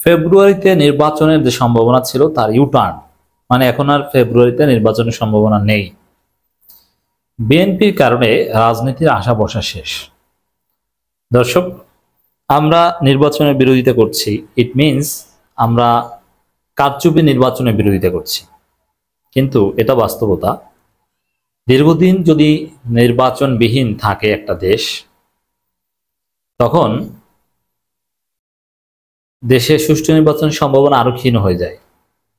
ফেব্রুয়ারিতে নির্বাচনের যে সম্ভাবনা ছিল তার ইউটার্ন, মানে এখন আর ফেব্রুয়ারিতে নির্বাচনের সম্ভাবনা নেই। বিএনপির কারণে রাজনীতির আশা বসা শেষ। দর্শক, আমরা নির্বাচনের বিরোধিতা করছি, ইট মিনস আমরা কারচুপি নির্বাচনের বিরোধিতা করছি, কিন্তু এটা বাস্তবতা। দীর্ঘদিন যদি নির্বাচনবিহীন থাকে একটা দেশ, তখন দেশে সুষ্ঠু নির্বাচনের সম্ভাবনা আরো ক্ষীণ হয়ে যায়।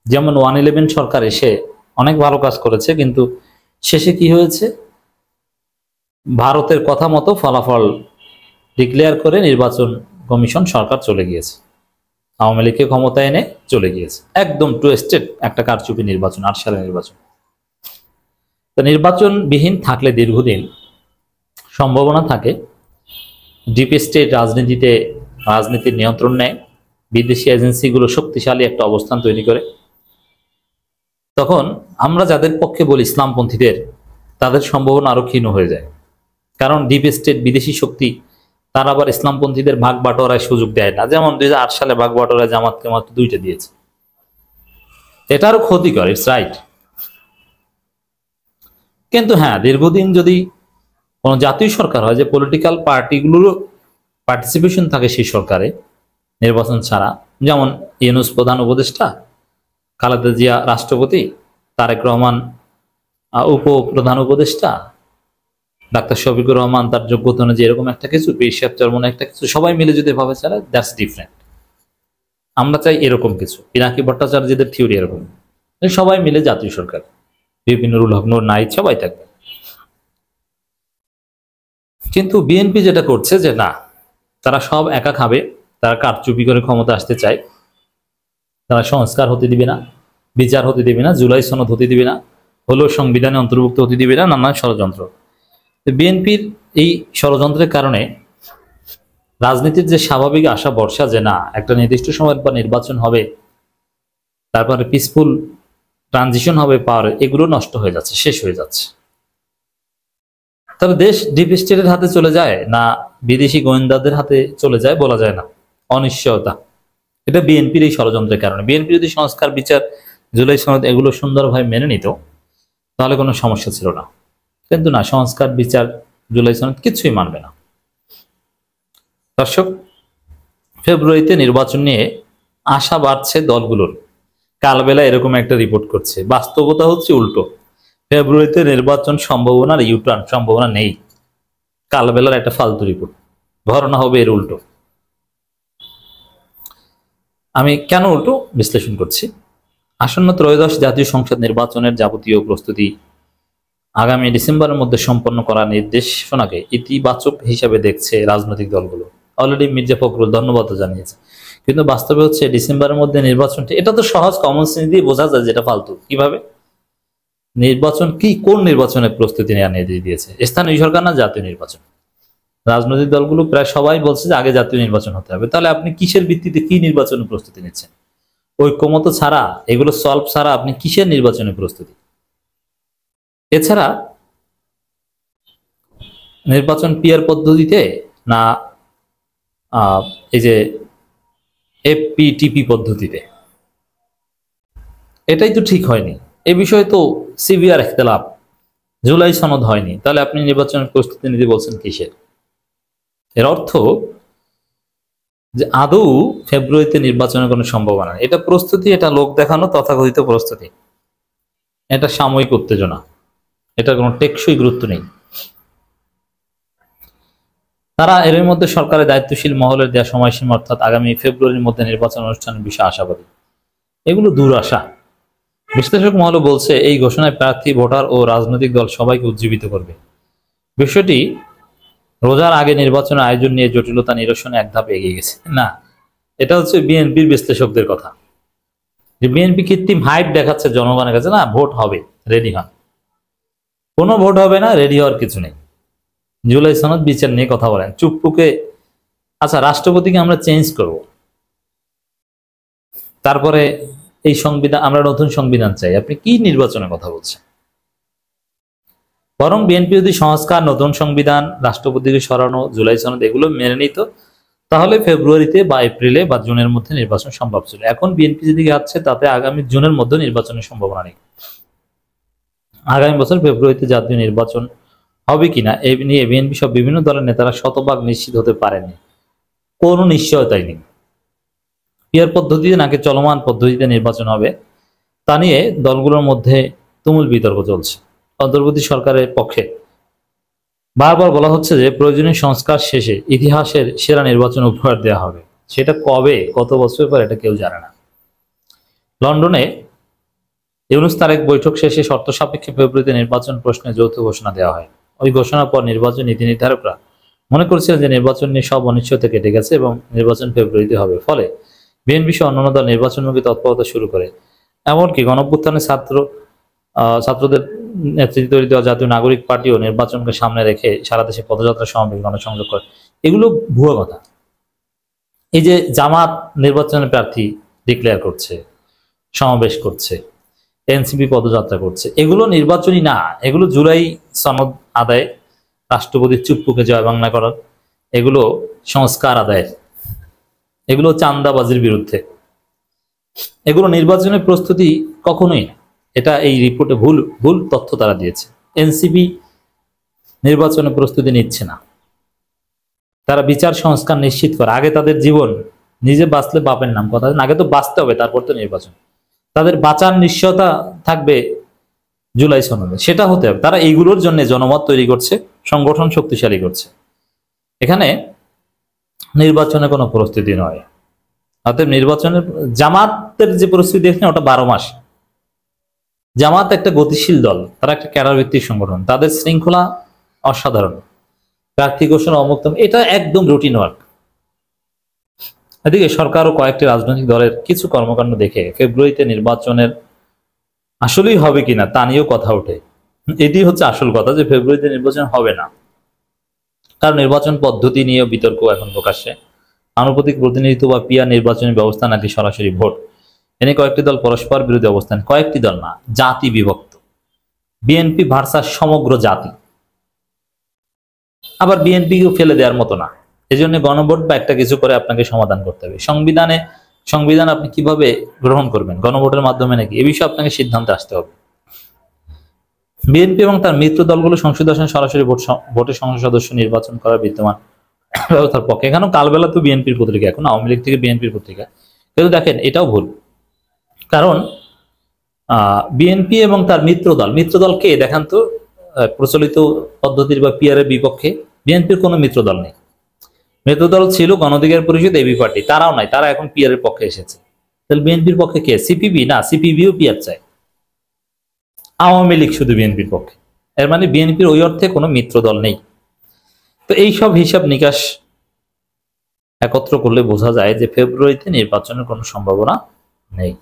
যেমন 111 সরকার এসে অনেক ভালো কাজ করেছে, কিন্তু শেষে কি হয়েছে? ভারতের কথা মতো ফলাফল ডিক্লেয়ার করে নির্বাচন কমিশন সরকার চলে গিয়েছে, আওয়ামী লীগকে ক্ষমতায় এনে চলে গিয়েছে। একদম টুইস্টেড একটা কারচুপি নির্বাচন, 8 সালের নির্বাচন। তো নির্বাচনবিহীন থাকলে দীর্ঘদিন সম্ভাবনা থাকে ডিপ স্টেট রাজনীতির নিয়ন্ত্রণ নেয়, বিদেশি এজেন্সিগুলো শক্তিশালী একটা অবস্থান তৈরি করে। তখন আমরা যাদের পক্ষে বলি ইসলামপন্থীদের, তাদের সম্ভাবনা আরো ক্ষীণ হয়ে যায়। কারণ ডিপ স্টেট বিদেশি শক্তি তারা আবার ইসলামপন্থীদের ভাগ বাটোয়ারায় সুযোগ দেয় না। যেমন 2008 সালে ভাগ বাটোয়ারায় জামাতকে মাত্র 2টা দিয়েছে। এটা আরো ক্ষতিকর, ইটস রাইট। কিন্তু হ্যাঁ, দীর্ঘদিন যদি কোনো জাতীয় সরকার হয়, যে পলিটিক্যাল পার্টিগুলোরও পার্টিসিপেশন থাকে সেই সরকারে নির্বাচন ছাড়া, যেমন ইউনূস প্রধান উপদেষ্টা, খালেদা জিয়া রাষ্ট্রপতি, তারেক রহমান উপপ্রধান উপদেষ্টা, ডাক্তার শফিকুর রহমান তার যোগ্যতা অনুযায়ী এরকম একটা কিছু, পেশাব চরমনে একটা কিছু, সবাই মিলে যদি ভাবে চালায়, দ্যাটস ডিফারেন্ট। আমরা চাই এরকম কিছু। পিনাকি ভট্টাচার্যদের থিওরি এরকম, সবাই মিলে জাতীয় সরকার, বিভিন্ন নুরুল হক, নূর নাহিদ সবাই থাকবে। কিন্তু বিএনপি যেটা করছে যে না, তারা সব একা খাবে, তারা কারচুপি করে ক্ষমতা আসতে চায়, তারা সংস্কার হতে দিবে না, বিচার হতে দিবে না, জুলাই সনদ হতে দিবে না, হলো সংবিধানে অন্তর্ভুক্ত হতে দিবে না, নানান ষড়যন্ত্র। বিএনপির এই ষড়যন্ত্রের কারণে রাজনীতির যে স্বাভাবিক আশা ভরসা যে না একটা নির্দিষ্ট সময়ের পর নির্বাচন হবে, তারপরে পিসফুল ট্রানজিশন হবে, পাওয়ার, এগুলো নষ্ট হয়ে যাচ্ছে, শেষ হয়ে যাচ্ছে। তবে দেশ ডিপ স্টেটের হাতে চলে যায় না বিদেশি গোয়েন্দাদের হাতে চলে যায় বলা যায় না, অনিশ্চয়তা। এটা বিএনপির এই ষড়যন্ত্রের কারণে। বিএনপি যদি সংস্কার, বিচার, জুলাই সনদ এগুলো সুন্দরভাবে মেনে নিত, তাহলে কোনো সমস্যা ছিল না। কিন্তু না, সংস্কার, বিচার, জুলাই সনদ কিছুই মানবে না। দর্শক, ফেব্রুয়ারিতে নির্বাচন নিয়ে আশা বাড়ছে দলগুলোর। কালবেলা এরকম একটা রিপোর্ট করছে, বাস্তবতা হচ্ছে উল্টো। ফেব্রুয়ারিতে নির্বাচন সম্ভাবনার ইউটার্ন সম্ভাবনা নেই। কালবেলার একটা ফালতু রিপোর্ট, ঘটনা হবে এর উল্টো। আমি কেন উল্টো বিশ্লেষণ করছি? আসন্ন ত্রয়োদশ জাতীয় সংসদ নির্বাচনের যাবতীয় প্রস্তুতি আগামী ডিসেম্বরের মধ্যে সম্পন্ন করার নির্দেশনাকে ইতিবাচক হিসাবে দেখছে রাজনৈতিক দলগুলো। অলরেডি মির্জা ফখরুল ধন্যবাদ জানিয়েছে, কিন্তু বাস্তবে হচ্ছে ডিসেম্বরের মধ্যে নির্বাচনটি, এটা তো সহজ কমন সেন্স দিয়ে বোঝা যায় যেটা ফালতু। কিভাবে নির্বাচন কি, কোন নির্বাচনের প্রস্তুতি নেওয়ার নির্দেশ দিয়েছে? স্থানীয় সরকার না জাতীয় নির্বাচন? রাজনৈতিক দলগুলো প্রায় সবাই বলছে যে আগে জাতীয় নির্বাচন হতে হবে। তাহলে আপনি কিসের ভিত্তিতে কি নির্বাচনের প্রস্তুতি নিচ্ছেন? ঐক্যমত ছাড়া, এগুলো সলভ ছাড়া আপনি কিসের নির্বাচনের প্রস্তুতি? এছাড়া নির্বাচন পিআর পদ্ধতিতে না এই যে এফপিটিপি পদ্ধতিতে, এটাই তো ঠিক হয়নি। এ বিষয়ে তো সিভিয়ার ইখতিলাফ, জুলাই সনদ হয়নি, তাহলে আপনি নির্বাচনের প্রস্তুতি নিতে বলছেন কিসের? এর অর্থ যে আদৌ ফেব্রুয়ারিতে নির্বাচনের কোনো সম্ভাবনা নেই। এটা প্রস্তুতি, এটা লোক দেখানো তথাকথিত প্রস্তুতি, এটা সাময়িক উত্তেজনা, এটা কোনো টেকসই গুরুত্ব নেই। তারা এর মধ্যে সরকারের দায়িত্বশীল মহলের দেওয়া সময়সীমা অর্থাৎ আগামী ফেব্রুয়ারির মধ্যে নির্বাচন অনুষ্ঠানের বিষয়ে আশাবাদী। এগুলো দূর আশা। বিশ্লেষক মহল বলছে এই ঘোষণায় প্রার্থী, ভোটার ও রাজনৈতিক দল সবাইকে উজ্জীবিত করবে। বিষয়টি রোজার আগে নির্বাচনের আয়োজন নিয়ে জটিলতা নিরসনে এক ধাপ এগিয়ে গেছে। না, এটা হচ্ছে বিএনপির বিশ্লেষকদের কথা, যে বিএনপি কৃত্রিম হাইপ দেখাচ্ছে জনগণের কাছে, না ভোট হবে, রেডি হন। কোনো ভোট হবে না, রেডি হওয়ার কিছু নেই। জুলাই সনদ বিচার নিয়ে কথা বলেন চুপপুকে। আচ্ছা, রাষ্ট্রপতিকে আমরা চেঞ্জ করব, তারপরে এই সংবিধান, আমরা নতুন সংবিধান চাই। আপনি কি নির্বাচনের কথা বলছেন? বরং বিএনপি যদি সংস্কার, নতুন সংবিধান, রাষ্ট্রপতিকে সরানো, জুলাই সনদ এগুলো মেনে নিত, তাহলে ফেব্রুয়ারিতে বা এপ্রিলে বা জুনের মধ্যে নির্বাচন সম্ভব ছিল। এখন বিএনপি যেদিকে যাচ্ছে তাতে আগামী জুনের মধ্যে নির্বাচনের সম্ভাবনা নেই। আগামী বছর ফেব্রুয়ারিতে জাতীয় নির্বাচন হবে কিনা এ নিয়ে বিএনপি সব বিভিন্ন দলের নেতারা শতভাগ নিশ্চিত হতে পারেনি, কোনো নিশ্চয়তাই নেই। পিয়ার পদ্ধতিতে নাকি চলমান পদ্ধতিতে নির্বাচন হবে তা নিয়ে দলগুলোর মধ্যে তুমুল বিতর্ক চলছে। অন্তর্বর্তী সরকারের পক্ষে বারবার বলা হচ্ছে যে প্রয়োজনীয় সংস্কার শেষে ইতিহাসের সেরা নির্বাচন উপহার দেওয়া হবে। সেটা কবে, কত বছর পর, এটা কেউ জানে না। লন্ডনে ইউনূস তারেক বৈঠক শেষে শর্ত সাপেক্ষে ফেব্রুয়ারিতে নির্বাচন প্রশ্নে যৌথ ঘোষণা দেওয়া হয়। ওই ঘোষণার পর নির্বাচন নীতি নির্ধারকরা মনে করছিলেন যে নির্বাচন নিয়ে সব অনিশ্চয়তা কেটে গেছে এবং নির্বাচন ফেব্রুয়ারিতে হবে। ফলে বিএনপি সহ অন্যান্য দল নির্বাচনমুখী তৎপরতা শুরু করে। এমনকি গণঅভ্যুত্থানে ছাত্রদের নেতৃত্ব দেওয়া জাতীয় নাগরিক পার্টিও নির্বাচনকে সামনে রেখে সারা দেশে পদযাত্রা, সমাবেশ, গণসংযোগ করে। এগুলো ভুয়া কথা। এই যে জামাত নির্বাচনের প্রার্থী ডিক্লেয়ার করছে, সমাবেশ করছে, এনসিপি পদযাত্রা করছে, এগুলো নির্বাচনী না, এগুলো জুলাই সনদ আদায়, রাষ্ট্রপতির চুপ্পুকে জয় বাংলা করার, এগুলো সংস্কার আদায়ের, এগুলো চাঁদাবাজির বিরুদ্ধে, এগুলো নির্বাচনের প্রস্তুতি কখনোই না। এটা এই রিপোর্টে ভুল ভুল তথ্য তারা দিয়েছে। এনসিপি নির্বাচনের প্রস্তুতি নিচ্ছে না, তারা বিচার সংস্কার নিশ্চিত করে। আগে তাদের জীবন, নিজে বাঁচলে বাপের নাম কথা, আগে তো বাঁচতে হবে, তারপর তো নির্বাচন। তাদের বাঁচার নিশ্চয়তা থাকবে জুলাই সনদে, সেটা হতে হবে। তারা এইগুলোর জন্য জনমত তৈরি করছে, সংগঠন শক্তিশালী করছে। এখানে নির্বাচনে কোনো প্রস্তুতি নয়। অতএব নির্বাচনের জামাতের যে পরিস্থিতি দেখছেন ওটা 12 মাস। জামাত একটা গতিশীল দল, তারা একটা ক্যাডার ভিত্তিক সংগঠন, তাদের শৃঙ্খলা অসাধারণ। প্রার্থী ঘোষণা, অমুক, এটা একদম রুটিন ওয়ার্ক। এদিকে সরকার ও কয়েকটি রাজনৈতিক দলের কিছু কর্মকাণ্ড দেখে ফেব্রুয়ারিতে নির্বাচনের আসলেই হবে কিনা তা নিয়েও কথা ওঠে। এটি হচ্ছে আসল কথা, যে ফেব্রুয়ারিতে নির্বাচন হবে না। কারণ নির্বাচন পদ্ধতি নিয়েও বিতর্ক এখন প্রকাশ্যে। আনুপাতিক প্রতিনিধিত্ব বা পিয়ার নির্বাচনী ব্যবস্থা নাকি সরাসরি ভোট, এনে কয়েকটি দল পরস্পর বিরোধী অবস্থান। কয়েকটি দল না, জাতি বিভক্ত। বিএনপি ভার্সাস সমগ্র জাতি। আবার বিএনপিকেও ফেলে দেওয়ার মতো না। এই জন্য গণভোট বা একটা কিছু করে আপনাকে সমাধান করতে হবে। সংবিধান আপনি কিভাবে গ্রহণ করবেন, গণভোটের মাধ্যমে নাকি, এ বিষয়ে আপনাকে সিদ্ধান্তে আসতে হবে। বিএনপি এবং তার মিত্র দলগুলো সংসদ আসনে সরাসরি ভোটে সংসদ সদস্য নির্বাচন করার বিদ্যমান ব্যবস্থার পক্ষে। এখানেও কালবেলা তো বিএনপির পত্রিকা, এখন আওয়ামী লীগ থেকে বিএনপির পত্রিকা। কিন্তু দেখেন এটাও ভুল। কারণ বিএনপি এবং তার মিত্র দল কে দেখান তো? প্রচলিত পদ্ধতির বা পিয়ারের বিপক্ষে বিএনপির কোনো মিত্র দল নেই। মিত্র দল ছিল গণঅধিকার পরিষদ, এবি পার্টি, তারাও নাই, তারা এখন পিয়ারের পক্ষে এসেছে। তাহলে বিএনপির পক্ষে কে? সিপিবি না, সিপিবিও পিয়ার চায়। আওয়ামী লীগ শুধু বিএনপির পক্ষে। এর মানে বিএনপির ওই অর্থে কোনো মিত্র দল নেই। তো এইসব হিসাব নিকাশ একত্র করলে বোঝা যায় যে ফেব্রুয়ারিতে নির্বাচনের কোনো সম্ভাবনা নেই।